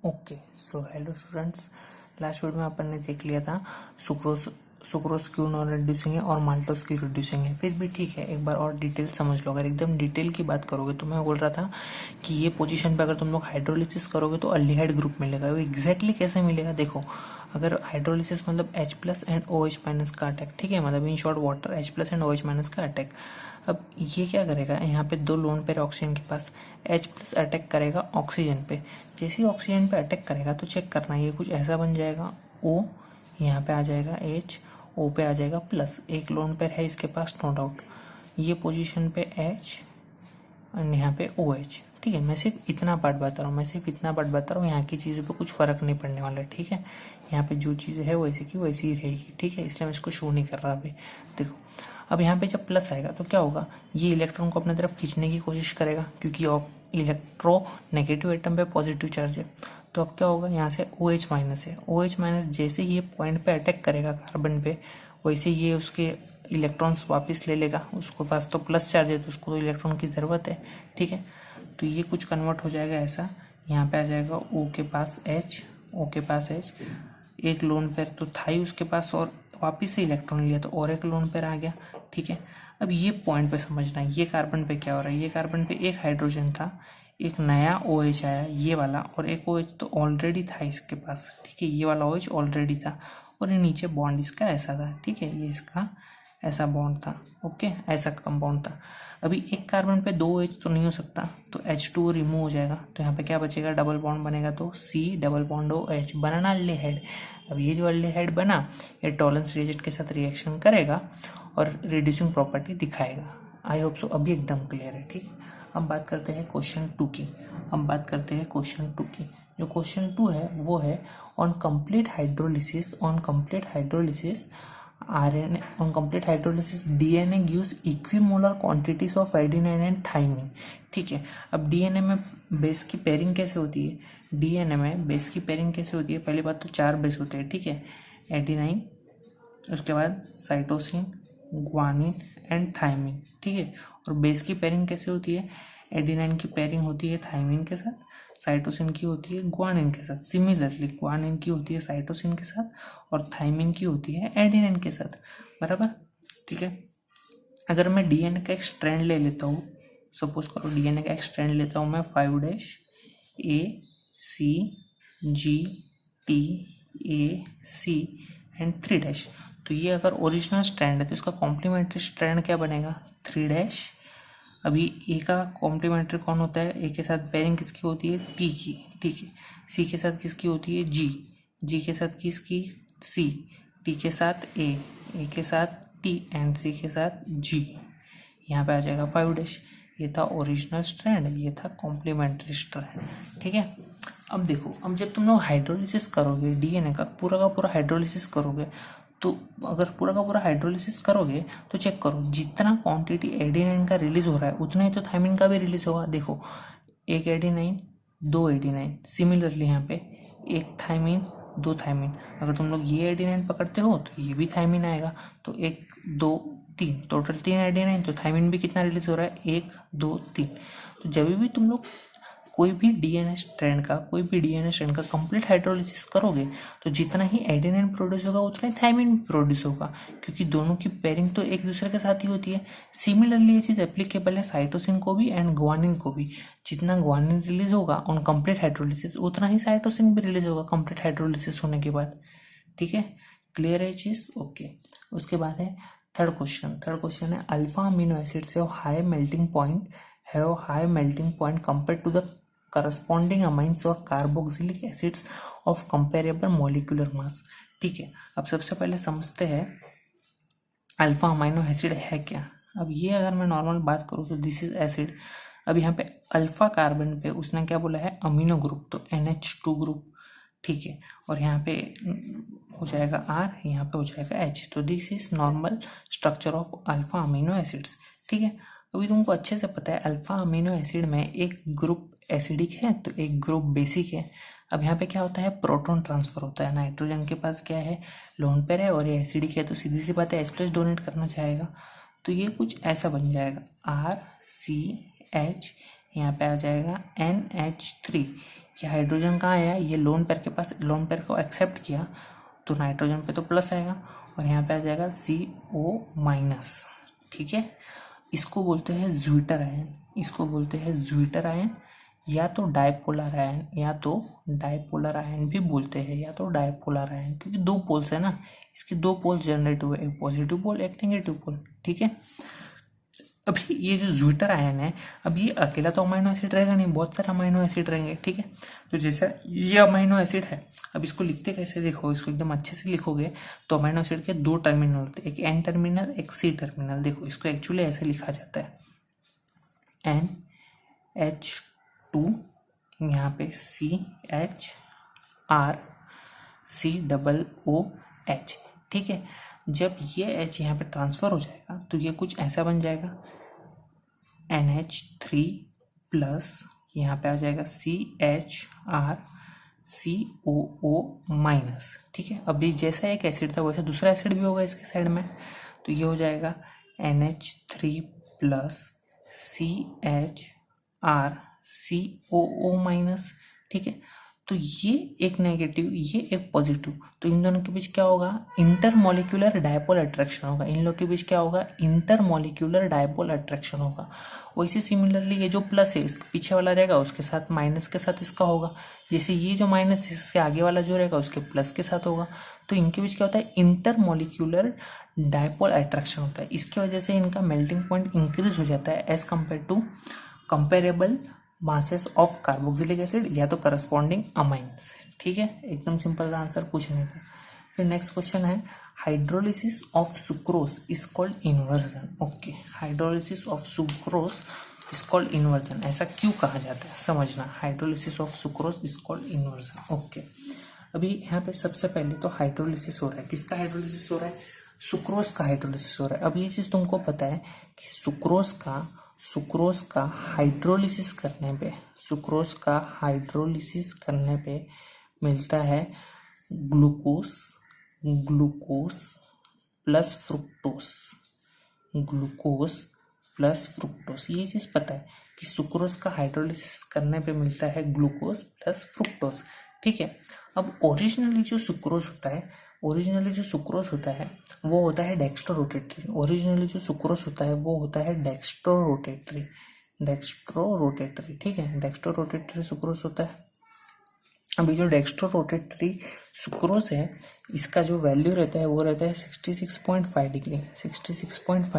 Okay, so hello students. Last video में अपन ने देख लिया था सुक्रोज सुक्रोज क्यों नॉन रिड्यूसिंग है और माल्टोज क्यों रिड्यूसिंग है। फिर भी ठीक है, एक बार और डिटेल समझ लो। अगर एकदम डिटेल की बात करोगे तो मैं बोल रहा था कि ये पोजीशन पे अगर तुम लोग हाइड्रोलिसिस करोगे तो अल्डिहाइड ग्रुप मिलेगा। वो एग्जैक्टली कैसे मिलेगा देखो। अगर हाइड्रोलिसिस मतलब H plus and OH minus का अटैक, ठीक है, मतलब in short water H plus and OH minus का अटैक। अब ये क्या करेगा, यहाँ पे दो लोन पेयर ऑक्सीजन के पास H प्लस अटैक करेगा ऑक्सीजन पे। जैसे ही ऑक्सीजन पे अटैक करेगा तो चेक करना, ये कुछ ऐसा बन जाएगा O, यहाँ पे आ जाएगा H, O पे आ जाएगा प्लस, एक लोन पेयर है इसके पास नो डाउट। ये पोजीशन पे H और यहाँ पे OH, ठीक है। मैं सिर्फ इतना पार्ट बता रहा हूँ, यहाँ की चीज़ों पे कुछ फर्क नहीं पड़ने वाला है, ठीक है। यहाँ पे जो चीज़ है वैसे की वैसी ही रहेगी, ठीक है, इसलिए मैं इसको शो नहीं कर रहा अभी। देखो, अब यहाँ पे जब प्लस आएगा तो क्या होगा, ये इलेक्ट्रॉन को अपने तरफ खींचने की कोशिश करेगा क्योंकि इलेक्ट्रो नेगेटिव एटम पे पॉजिटिव चार्ज है। तो अब क्या होगा, यहाँ से OH माइनस है, OH माइनस जैसे ही ये पॉइंट पे अटैक करेगा कार्बन पे, वैसे ये उसके इलेक्ट्रॉन्स वापस ले लेगा। उसके पास तो प्लस चार्ज है तो उसको तो इलेक्ट्रॉन की ज़रूरत है, ठीक है। तो ये कुछ कन्वर्ट हो जाएगा ऐसा, यहाँ पे आ जाएगा O के पास H, O के पास H, एक लोन पेयर तो था ही उसके पास और वापिस से इलेक्ट्रॉन लिया तो और एक लोन पेयर आ गया, ठीक है। अब ये पॉइंट पे समझना है, ये कार्बन पे क्या हो रहा है। ये कार्बन पे एक हाइड्रोजन था, एक नया OH आया ये वाला, और एक OH तो ऑलरेडी था इसके पास, ठीक है। ये वाला OH ऑलरेडी था और ये नीचे बॉन्ड इसका ऐसा था, ठीक है, ये इसका ऐसा बॉन्ड था, ओके, ऐसा कंपाउंड था। अभी एक कार्बन पे दो OH तो नहीं हो सकता, तो H2 रिमूव हो जाएगा, तो यहाँ पे क्या बचेगा, डबल बॉन्ड बनेगा, तो C डबल बॉन्ड OH बनाना अल्डिहाइड। अब ये जो अल्डिहाइड बना, ये टॉलेंस रिएजेंट के साथ रिएक्शन करेगा और रिड्यूसिंग प्रॉपर्टी दिखाएगा। आई होप सो अभी एकदम क्लियर है, ठीक है। अब बात करते हैं क्वेश्चन 2 की। जो क्वेश्चन 2 है वो है on complete hydrolysis RNA on complete hydrolysis DNA gives equimolar quantities of adenine and thymine, ठीक है। अब DNA में बेस की पेयरिंग कैसे होती है, पहली बात तो 4 बेस होते हैं, ठीक है, एडिनाइन, उसके बाद साइटोसिन, ग्वानिन एंड थायमिन, ठीक है। और बेस की पेयरिंग कैसे होती है, एडिनाइन की पेयरिंग होती है थायमिन के साथ, साइटोसिन की होती है ग्वानिन के साथ, सिमिलरली ग्वानिन की होती है साइटोसिन के साथ और थायमिन की होती है एडिनाइन के साथ, बराबर, ठीक है। अगर मैं डीएनए का एक स्ट्रैंड ले लेता हूँ, सपोज करो डीएनए का एक स्ट्रैंड लेता हूँ मैं 5'A, C, G, T, A, C and 3', तो ये अगर ओरिजिनल स्ट्रैंड है तो इसका कॉम्प्लीमेंट्री स्ट्रैंड क्या बनेगा, 3'। अभी ए का कॉम्प्लीमेंट्री कौन होता है, ए के साथ पेयरिंग किसकी होती है, टी की, ठीक है। सी के साथ किसकी होती है, जी के साथ किसकी, सी, टी के साथ ए के साथ टी एंड सी के साथ जी। यहाँ पे आ जाएगा 5'। ये था ओरिजिनल स्ट्रैंड, ये था कॉम्प्लीमेंट्री स्ट्रैंड, ठीक है। अब देखो, अब जब तुम लोग हाइड्रोलिसिस करोगे डीएनए का पूरा हाइड्रोलिसिस करोगे, तो अगर पूरा का पूरा हाइड्रोलिसिस करोगे तो चेक करो, जितना क्वांटिटी एडिनाइन का रिलीज हो रहा है उतना ही तो थायमिन का भी रिलीज होगा। देखो, एक एडिनाइन, दो एडिनाइन, सिमिलरली यहाँ पे एक थायमिन, दो थायमिन। अगर तुम लोग ये एडिनाइन पकड़ते हो तो ये भी थायमिन आएगा, तो 1 2 3, टोटल 3 एडिनाइन, तो थायमिन भी कितना रिलीज हो रहा है, 1 2 3। तो जब भी तुम लोग कोई भी डीएनए स्ट्रैंड का कंप्लीट हाइड्रोलिसिस करोगे तो जितना ही एडेनिन प्रोड्यूस होगा उतना ही थायमिन प्रोड्यूस होगा, क्योंकि दोनों की पेयरिंग तो एक दूसरे के साथ ही होती है। सिमिलरली ये चीज़ एप्लीकेबल है साइटोसिन को भी एंड ग्वानिन को भी। जितना ग्वानिन रिलीज होगा ऑन कंप्लीट हाइड्रोलिसिस उतना ही साइटोसिन भी रिलीज होगा कंप्लीट हाइड्रोलिसिस होने के बाद, ठीक है। क्लियर है चीज़, ओके। उसके बाद है थर्ड क्वेश्चन है alpha amino acids have high melting point compare to the corresponding amines और carboxylic acids of comparable molecular mass, ठीक है। अब सबसे पहले समझते हैं अल्फा अमाइनो एसिड है क्या। अब ये अगर मैं नॉर्मल बात करूँ तो दिस इज एसिड। अब यहाँ पे अल्फा कार्बन पे उसने क्या बोला है, अमीनो ग्रुप, तो NH2 ग्रुप, ठीक है। और यहाँ पे हो जाएगा R, यहाँ पे हो जाएगा H, तो this is normal structure of alpha amino acids, ठीक है। अभी तुमको अच्छे से पता है अल्फा अमीनो एसिड में एक ग्रुप एसिडिक है तो एक ग्रुप बेसिक है। अब यहाँ पे क्या होता है, प्रोटॉन ट्रांसफर होता है, नाइट्रोजन के पास क्या है, लोन पेयर है और ये एसिडिक है, तो सीधी सी बात है H+ डोनेट करना चाहेगा, तो ये कुछ ऐसा बन जाएगा RCH, यहाँ पे आ जाएगा NH3, ये हाइड्रोजन कहाँ आया, ये लोन पेयर के पास, लोन पेयर को एक्सेप्ट किया तो नाइट्रोजन पे तो प्लस आएगा और यहाँ पे आ जाएगा CO-। ठीक है, इसको बोलते हैं ज्विटर आयन, इसको बोलते हैं ज्विटर आयन या तो डायपोलर आयन, या तो डायपोलर आयन भी बोलते हैं, या तो डायपोलर आयन, क्योंकि दो पोल्स है ना, इसके दो पोल्स जनरेट हुए, एक पॉजिटिव पोल एक नेगेटिव पोल। ठीक है, अभी ये जो ज्विटर आयन है, अब ये अकेला तो अमाइनो एसिड रहेगा नहीं, बहुत सारे अमाइनो एसिड रहेंगे। ठीक है, तो जैसे ये अमाइनो एसिड है, अब इसको लिखते कैसे देखो, इसको एकदम अच्छे से लिखोगे तो अमाइनो एसिड के दो टर्मिनल होते हैं, एक N टर्मिनल एक C टर्मिनल। देखो इसको एक्चुअली ऐसे लिखा जाता है NH2, यहाँ पे CHRCOOH। ठीक है, जब ये H यहाँ पे ट्रांसफर हो जाएगा तो ये कुछ ऐसा बन जाएगा NH3 प्लस, यहाँ पे आ जाएगा CHRCOO माइनस। ठीक है, अभी जैसा एक एसिड था वैसे दूसरा एसिड भी होगा इसके साइड में, तो ये हो जाएगा NH3 प्लस CHRCOO माइनस। ठीक है, तो ये एक नेगेटिव ये एक पॉजिटिव, तो इन दोनों के बीच क्या होगा, इंटरमॉलिक्यूलर डायपोल अट्रैक्शन होगा। इन लोग के बीच क्या होगा, इंटरमॉलिक्यूलर डायपोल अट्रैक्शन होगा। वैसे सिमिलरली ये जो प्लस है इसके पीछे वाला रहेगा उसके साथ माइनस के साथ इसका होगा, जैसे ये जो माइनस है इसके आगे वाला जो रहेगा उसके प्लस के साथ होगा। तो इनके बीच क्या होता है, इंटरमॉलिक्यूलर डायपोल अट्रैक्शन होता है। इसकी वजह से इनका मेल्टिंग पॉइंट इंक्रीज हो जाता है as compare to comparable masses of carboxylic acid या तो करस्पॉन्डिंग अमाइंस। ठीक है, एकदम सिंपल आंसर पूछ नहीं था। फिर नेक्स्ट क्वेश्चन है hydrolysis of sucrose is called inversion. Okay, hydrolysis of sucrose is called inversion, ऐसा क्यों कहा जाता है समझना, hydrolysis of sucrose is called inversion. Okay, अभी यहाँ पे सबसे पहले तो हाइड्रोलिसिस हो रहा है, किसका हाइड्रोलिसिस हो रहा है, सुक्रोज का हाइड्रोलिसिस हो रहा है। अब ये चीज तुमको पता है कि सुक्रोज का हाइड्रोलिसिस करने पे मिलता है ग्लूकोज प्लस फ्रुक्टोस। ये चीज पता है कि सुक्रोज का हाइड्रोलिसिस करने पे मिलता है ग्लूकोज प्लस फ्रुक्टोस। ठीक है, अब ओरिजिनली जो सुक्रोज होता है वो होता है डेक्स्ट्रो रोटेटरी। ठीक है, डेक्स्ट्रो रोटेटरी सुक्रोज होता है। अभी जो डेक्स्ट्रो रोटेटरी सुक्रोज है इसका जो वैल्यू रहता है वो रहता है 66.5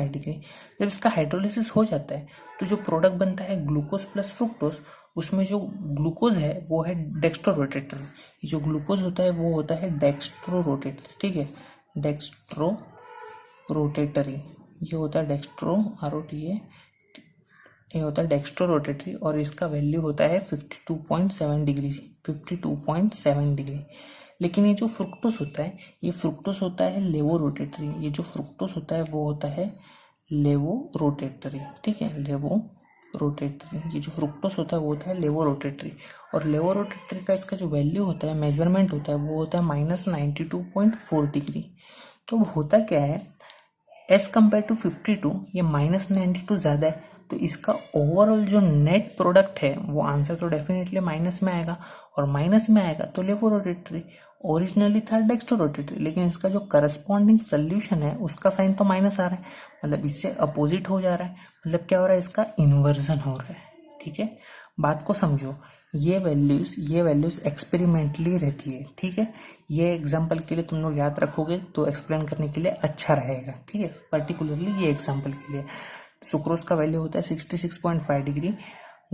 डिग्री। जब इसका हाइड्रोलिसिस हो जाता है तो जो प्रोडक्ट बनता है ग्लूकोज प्लस फ्रुक्टोज, उसमें जो ग्लूकोज है वो है डेक्स्ट्रो रोटेटरी, ये जो ग्लूकोज होता है वो होता है डेक्स्ट्रो रोटेटरी। ठीक है, डेक्स्ट्रो रोटेटरी, ये होता है ये होता है डेक्स्ट्रो रोटेटरी और इसका वैल्यू होता है 52.7 डिग्री। लेकिन ये जो फ्रुक्टोस होता है लेवो रोटेटरी, ये जो फ्रुक्टोस होता है वो होता है लेवो रोटेटरी। ठीक है, लेवो रोटेटरी, ये जो फ्रुक्टोस होता है वो होता है लेवो रोटेटरी, और लेवो रोटेटरी का इसका जो वैल्यू होता है, मेजरमेंट होता है, वो होता है -92.4 डिग्री। तो अब होता क्या है, एज कम्पेयर टू 52 ये -92 ज़्यादा है, तो इसका ओवरऑल जो नेट प्रोडक्ट है वो आंसर तो डेफिनेटली माइनस में आएगा, और माइनस में आएगा तो लेवो रोटेटरी। ओरिजिनली था डेक्स्ट्रो रोटेटरी, लेकिन इसका जो करस्पॉन्डिंग सोल्यूशन है उसका साइन तो माइनस आ रहा है, मतलब इससे अपोजिट हो जा रहा है, मतलब क्या हो रहा है, इसका इन्वर्जन हो रहा है। ठीक है, बात को समझो, ये वैल्यूज एक्सपेरिमेंटली रहती है। ठीक है, ये एग्जाम्पल के लिए तुम लोग याद रखोगे तो एक्सप्लेन करने के लिए अच्छा रहेगा। ठीक है, पर्टिकुलरली ये एग्जाम्पल के लिए सुक्रोज का वैल्यू होता है 66.5 डिग्री,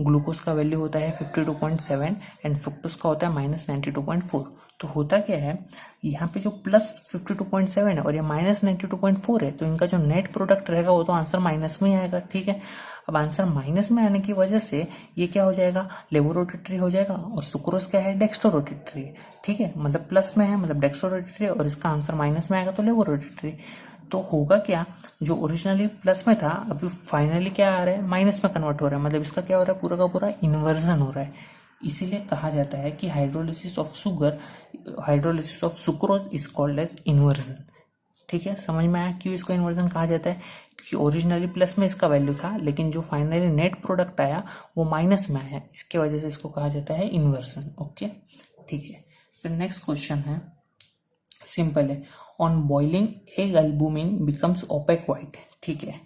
ग्लूकोज का वैल्यू होता है 52.7 एंड फ्रुक्टोज का होता है -92.4। तो होता क्या है, यहाँ पे जो +52.7 है और ये -92.4 है, तो इनका जो नेट प्रोडक्ट रहेगा वो तो आंसर माइनस में ही आएगा। ठीक है, अब आंसर माइनस में आने की वजह से ये क्या हो जाएगा, लेवो रोटेटरी हो जाएगा, और सुक्रोज क्या है, डेक्स्ट्रो रोटेटरी। ठीक है, मतलब प्लस में है मतलब डेक्स्ट्रो रोटेटरी, और इसका आंसर माइनस में आएगा तो लेवो रोटेटरी। तो होगा क्या, जो ओरिजिनली प्लस में था अभी फाइनली क्या आ रहा है, माइनस में कन्वर्ट हो रहा है, मतलब इसका क्या हो रहा है, पूरा का पूरा इन्वर्जन हो रहा है। इसीलिए कहा जाता है कि hydrolysis of sucrose is called as inversion. ठीक है, समझ में आया क्यों इसको इन्वर्जन कहा जाता है, क्योंकि ओरिजिनली प्लस में इसका वैल्यू था, लेकिन जो फाइनली नेट प्रोडक्ट आया वो माइनस में आया, इसके वजह से इसको कहा जाता है इन्वर्सन। ओके, ठीक है। फिर नेक्स्ट क्वेश्चन है, सिंपल है, on boiling egg albumin becomes opaque white. ठीक है,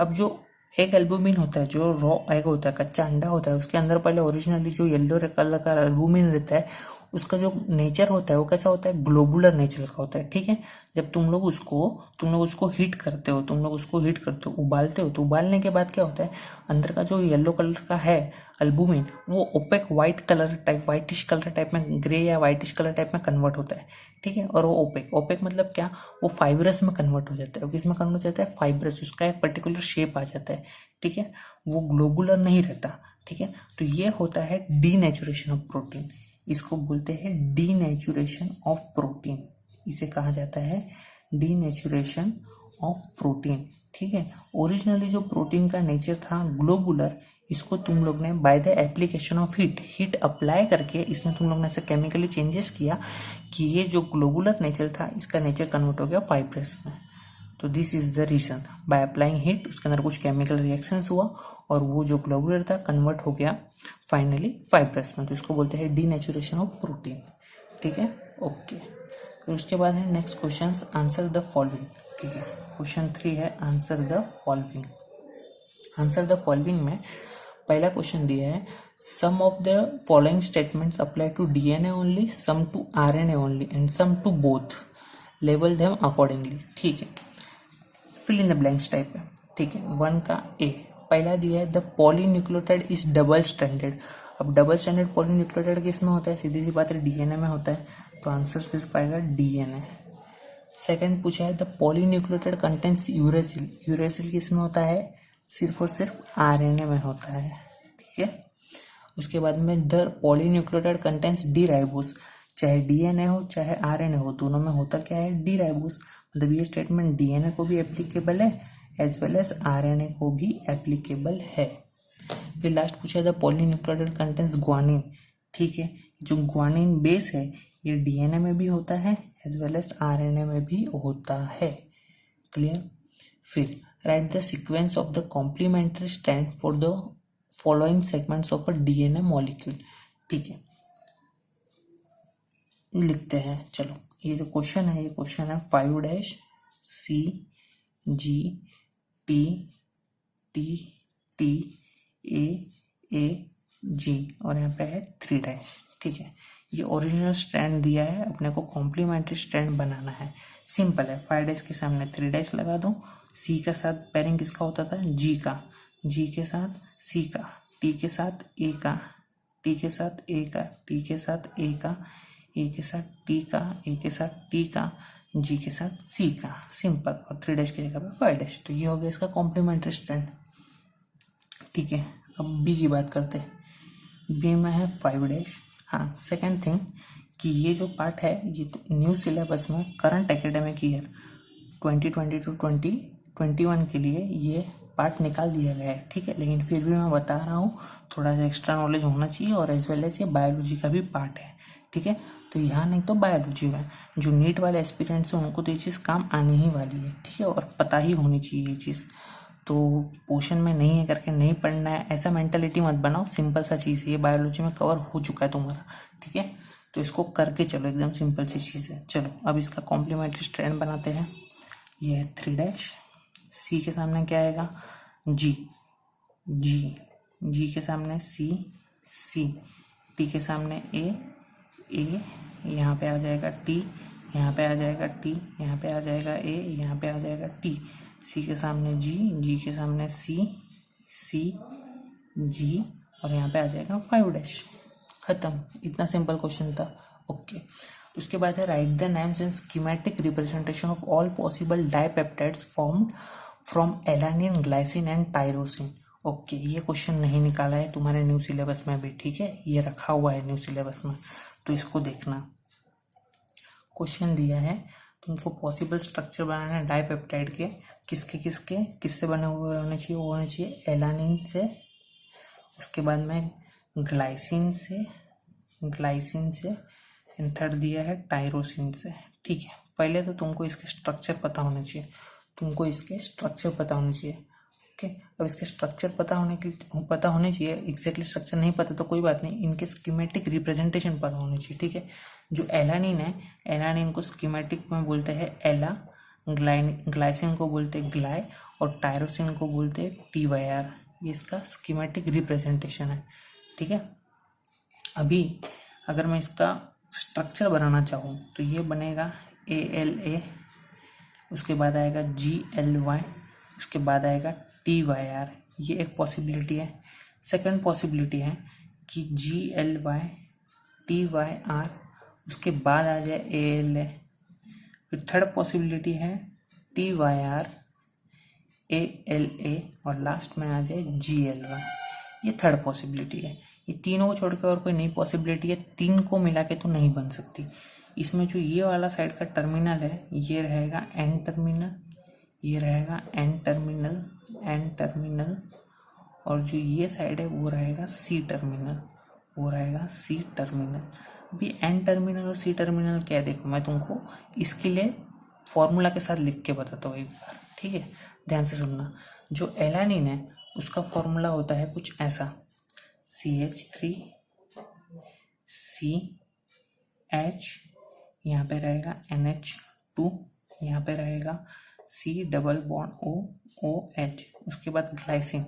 अब जो एग एल्बुमिन होता है, जो रॉ एग होता है, कच्चा अंडा होता है, उसके अंदर पहले ओरिजिनली जो येलो कलर का एल्बुमिन रहता है, उसका जो नेचर होता है वो कैसा होता है, ग्लोबुलर नेचर का होता है। ठीक है, जब तुम लोग उसको हीट करते हो, उबालते हो, तो उबालने के बाद क्या होता है, अंदर का जो येलो कलर का है एल्बुमिन, वो opaque white colour type, whitish colour type में, ग्रे या वाइटिश कलर टाइप में कन्वर्ट होता है। ठीक है, और वो ओपेक मतलब क्या, वो फाइब्रस में कन्वर्ट हो जाता है। किसमें कन्वर्ट हो जाता है, फाइब्रस, उसका एक पर्टिकुलर शेप आ जाता है। ठीक है, वो ग्लोबुलर नहीं रहता। ठीक है, तो ये होता है डीनेचुरेशन ऑफ प्रोटीन, इसको बोलते हैं डीनेचुरेशन ऑफ प्रोटीन, इसे कहा जाता है डीनेचुरेशन ऑफ प्रोटीन। ठीक है, ओरिजिनली जो प्रोटीन का नेचर था ग्लोबुलर, इसको तुम लोग ने by the application of heat apply करके इसमें तुम लोग ने ऐसे केमिकली चेंजेस किया कि ये जो ग्लोबुलर नेचर था, इसका नेचर कन्वर्ट हो गया फाइब्रस में। तो this is the reason, by applying heat उसके अंदर कुछ केमिकल रिएक्शंस हुआ और वो जो ग्लोबुलर था कन्वर्ट हो गया फाइनली फाइब्रस में, तो इसको बोलते हैं डीनेचुरेशन ऑफ प्रोटीन। ठीक है, ओके। फिर उसके बाद है next question, answer the following. ठीक है, क्वेश्चन 3 है answer the following. Answer the following में पहला क्वेश्चन दिया है, some of the following statements apply to DNA only, some to RNA only and some to both, label them accordingly. ठीक है, fill in the blanks type है। ठीक है, 1 का ए, पहला दिया है the polynucleotide is double stranded. अब डबल स्ट्रैंडेड पॉलीन्यूक्लियोटाइड किस में होता है, सीधी सी बात है डीएनए में होता है, तो आंसर सिर्फ आएगा डीएनए। सेकंड पूछा है the polynucleotide contents uracil, uracil किस में होता है, सिर्फ और सिर्फ आरएनए में होता है। ठीक है, उसके बाद में the polynucleotide contents D ribose, चाहे डीएनए हो चाहे आरएनए हो, दोनों में होता क्या है, डी राइबोस। मतलब ये स्टेटमेंट डीएनए को भी एप्लीकेबल है एज वेल एज आरएनए को भी एप्लीकेबल है। फिर लास्ट पूछा द पॉलीन्यूक्लियोटाइड कंटेंट्स ग्वानिन। ठीक है, जो ग्वानिन बेस है ये डीएनए में भी होता है एज वेल एज आरएनए में भी होता है। क्लियर। फिर write the sequence of the complementary strand for the following segments of a DNA molecule. ठीक है, लिखते हैं। चलो, ये जो क्वेश्चन है, ये क्वेश्चन है 5 C G T T T A G और यहाँ पे है 3 ठीक है, ये ओरिजिनल स्ट्रैंड दिया है, अपने को कॉम्प्लीमेंट्री स्ट्रैंड बनाना है। सिंपल है, 5 के सामने 3 लगा दो। सी के साथ पेयरिंग किसका होता था, जी का, जी के साथ सी का, टी के साथ ए का, टी के साथ ए का, टी के साथ ए का, ए के साथ टी का, ए के साथ टी का, जी के साथ सी का। सिंपल, और 3 की जगह पे 5। तो ये हो गया इसका कॉम्प्लीमेंट्री स्ट्रैंड। ठीक है, अब बी की बात करते हैं। बी में है 5। हाँ, सेकेंड थिंग कि ये जो पार्ट है ये न्यू सिलेबस में करंट एकेडमिक ईयर 2020-2021 के लिए ये पार्ट निकाल दिया गया है। ठीक है, लेकिन फिर भी मैं बता रहा हूँ, थोड़ा सा एक्स्ट्रा नॉलेज होना चाहिए, और एज वेल एज ये बायोलॉजी का भी पार्ट है। ठीक है, तो यहाँ नहीं तो बायोलॉजी में जो नीट वाले एस्पिरेंट्स हैं उनको तो ये चीज़ काम आनी ही वाली है। ठीक है, और पता ही होनी चाहिए ये चीज़। तो पोर्शन में नहीं है करके नहीं पढ़ना है, ऐसा मेंटालिटी मत बनाओ। सिंपल सा चीज़ है, ये बायोलॉजी में कवर हो चुका है तुम्हारा। ठीक है, तो इसको करके चलो, एकदम सिंपल सी चीज़ है। चलो, अब इसका कॉम्प्लीमेंट्री स्ट्रैंड बनाते हैं। ये है 3। सी के सामने क्या आएगा, जी, जी, जी के सामने सी, सी, टी के सामने ए, यहाँ पे आ जाएगा टी, यहाँ पे आ जाएगा टी, यहाँ पे आ जाएगा ए, यहाँ पे आ जाएगा टी। सी के सामने जी, जी के सामने सी, सी, जी, और यहाँ पे आ जाएगा 5। खत्म, इतना सिंपल क्वेश्चन था। ओके, उसके बाद है right the names and schematic representation of all possible dipeptides formed from alanine, glycine and tyrosine. Okay, ये क्वेश्चन नहीं निकाला है तुम्हारे न्यू सिलेबस में भी। ठीक है, ये रखा हुआ है न्यू सिलेबस में, तो इसको देखना। क्वेश्चन दिया है तुमको पॉसिबल स्ट्रक्चर बनाना है डाइपेप्टाइड के, किससे बने हुए होने चाहिए, वो होने चाहिए एलानिन से, उसके बाद में ग्लाइसिन से एंड थर्ड दिया है टायरोसिन से। ठीक है, पहले तो तुमको इसके स्ट्रक्चर पता होने चाहिए। तुमको इसके स्ट्रक्चर पता होने चाहिए। ओके, अब इसके स्ट्रक्चर पता होने चाहिए। एग्जैक्टली स्ट्रक्चर नहीं पता तो कोई बात नहीं, इनके स्कीमेटिक रिप्रेजेंटेशन पता होनी चाहिए। ठीक है, जो एलानिन है, एलानिन को स्कीमेटिक में बोलते हैं एला, ग्लाइसिन को बोलते हैं ग्लाइ, और टायरोसिन को बोलते हैं TYR। ये इसका स्कीमेटिक रिप्रेजेंटेशन है। ठीक है, अभी अगर मैं इसका स्ट्रक्चर बनाना चाहूँ तो ये बनेगा ALA, उसके बाद आएगा GLY, उसके बाद आएगा TYR। ये एक पॉसिबिलिटी है। सेकंड पॉसिबिलिटी है कि GLY TYR, उसके बाद आ जाए ALA। फिर थर्ड पॉसिबिलिटी है TYR ALA, और लास्ट में आ जाए GLY। ये थर्ड पॉसिबिलिटी है। ये तीनों को छोड़ के और कोई नई पॉसिबिलिटी है, तीन को मिला के तो नहीं बन सकती। इसमें जो ये वाला साइड का टर्मिनल है ये रहेगा N टर्मिनल, ये रहेगा N टर्मिनल, N टर्मिनल, और जो ये साइड है वो रहेगा C टर्मिनल, वो रहेगा C टर्मिनल। अभी N टर्मिनल और C टर्मिनल क्या है, देखो मैं तुमको इसके लिए फॉर्मूला के साथ लिख के बताता हूँ एक बार। ठीक है, ध्यान से सुनना। जो एलानिन है उसका फॉर्मूला होता है कुछ ऐसा, CH3 CH, यहाँ पे रहेगा NH2, यहाँ पे रहेगा C डबल बॉन्ड OH। उसके बाद ग्लाइसिन,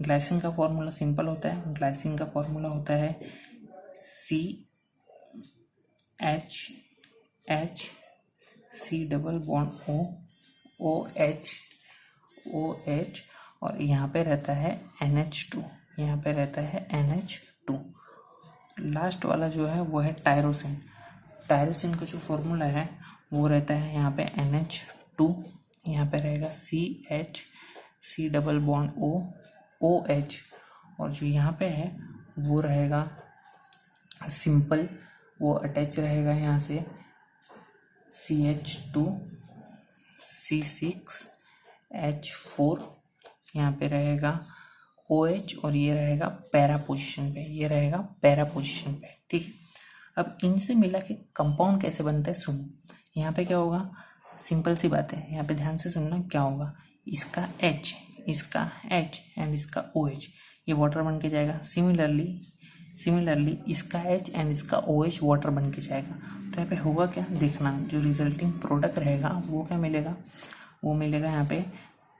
ग्लाइसिन का फॉर्मूला सिंपल होता है। ग्लाइसिन का फॉर्मूला होता है CH C double bond OH, और यहाँ पे रहता है NH2, यहाँ पे रहता है NH2। लास्ट वाला जो है वो है टायरोसिन। टायरोसिन का जो फॉर्मूला है वो रहता है यहाँ पे NH2, यहाँ पे रहेगा CH C double bond OH, और जो यहाँ पे है वो रहेगा सिंपल, वो अटैच रहेगा यहाँ से CH2 C6H4, यहाँ पे रहेगा OH, और ये रहेगा पैरा पोजीशन पे, ये रहेगा पैरा पोजीशन पे। ठीक है, अब इनसे मिला के कंपाउंड कैसे बनता है सुनो। यहाँ पे क्या होगा, सिंपल सी बात है, यहाँ पे ध्यान से सुनना। क्या होगा, इसका H, इसका H एंड इसका OH, ये वाटर बन के जाएगा। सिमिलरली इसका H एंड इसका OH वाटर बन के जाएगा। तो यहाँ पे होगा क्या, देखना, जो रिजल्टिंग प्रोडक्ट रहेगा वो क्या मिलेगा, वो मिलेगा यहाँ पे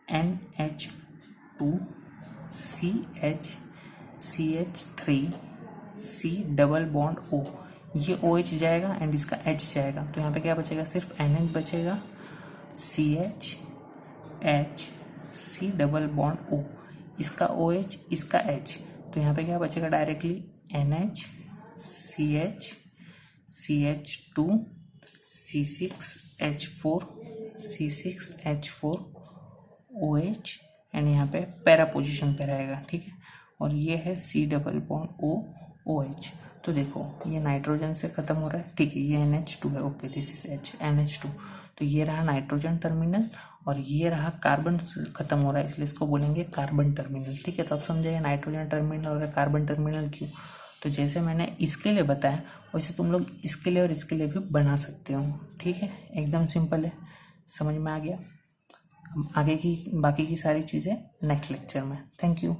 NH2 CH3 C double bond O, ये OH जाएगा एंड इसका H जाएगा। तो यहाँ पे क्या बचेगा, सिर्फ NH बचेगा, CH H C double bond O, इसका OH, इसका H। तो यहाँ पे क्या बचेगा, directly NH CH CH2 C6H4 OH, and यहाँ पे पैरा पोजीशन पे रहेगा। ठीक है, और ये है C डबल बॉन्ड OH। तो देखो ये नाइट्रोजन से खत्म हो रहा है। ठीक है, ये NH2 है, ओके, दिस इज NH2। तो ये रहा नाइट्रोजन टर्मिनल, और ये रहा कार्बन खत्म हो रहा है, इसलिए इसको बोलेंगे कार्बन टर्मिनल। ठीक है, तो अब समझेगा नाइट्रोजन टर्मिनल और कार्बन टर्मिनल क्यों। तो जैसे मैंने इसके लिए बताया वैसे तुम लोग इसके लिए और इसके लिए भी बना सकते हो। ठीक है, एकदम सिंपल है, समझ में आ गया। आगे की बाकी की सारी चीज़ें नेक्स्ट लेक्चर में। Thank you.